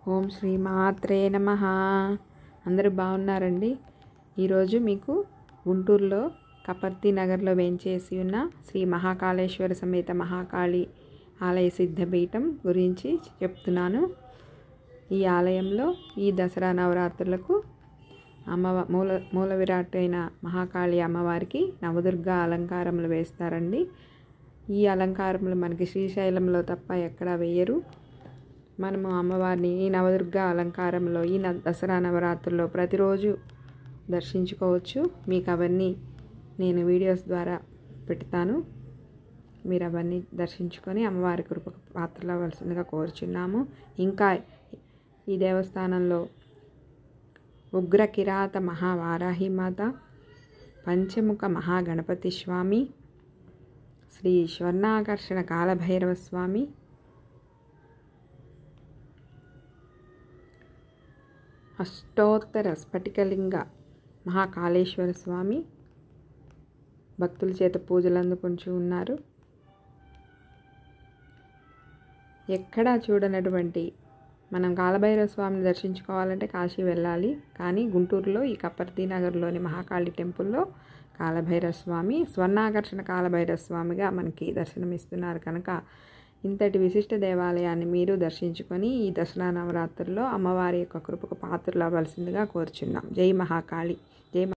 ఓం శ్రీ మాత్రే నమః. అందరూ బాగున్నారండి. ఈరోజు మీకు గుంటూరులో కపర్తి నగర్లో వేంచేసి ఉన్న శ్రీ మహాకాళేశ్వర సమేత మహాకాళి ఆలయ సిద్ధపీఠం గురించి చెప్తున్నాను. ఈ ఆలయంలో ఈ దసరా నవరాత్రులకు మూల విరాట్ అయిన మహాకాళి అమ్మవారికి నవదుర్గా అలంకారములు వేస్తారండి. ఈ అలంకారములు మనకి శ్రీశైలంలో తప్ప ఎక్కడా వేయరు. మనము అమ్మవారిని ఈ నవదుర్గా అలంకారంలో ఈ దసరా నవరాత్రుల్లో ప్రతిరోజు దర్శించుకోవచ్చు. మీకు అవన్నీ నేను వీడియోస్ ద్వారా పెడతాను. మీరు అవన్నీ దర్శించుకొని అమ్మవారి కృపకు పాత్రలవలసిందిగా కోరుచున్నాము. ఇంకా ఈ దేవస్థానంలో ఉగ్ర కిరాత మహావారాహిమాత, పంచముఖ మహాగణపతి స్వామి, శ్రీ స్వర్ణాకర్షణ కాలభైరవ స్వామి, అష్టోత్తర స్ఫటికలింగ మహాకాళేశ్వర స్వామి భక్తుల చేత పూజలు అందుకుంటూ ఉన్నారు. ఎక్కడా చూడనటువంటి మనం కాలభైరవ స్వామిని దర్శించుకోవాలంటే కాశీ వెళ్ళాలి. కానీ గుంటూరులో ఈ కపర్తి నగర్లోని మహాకాళి టెంపుల్లో కాలభైరవ స్వామి స్వర్ణాకర్షణ కాలభైరవ స్వామిగా మనకి దర్శనమిస్తున్నారు. కనుక ఇంతటి విశిష్ట దేవాలయాన్ని మీరు దర్శించుకొని ఈ దసరా నవరాత్రుల్లో అమ్మవారి యొక్క కృపకు పాత్రలు అవ్వాల్సిందిగా కోరుచున్నాం. జై మహాకాళి. జై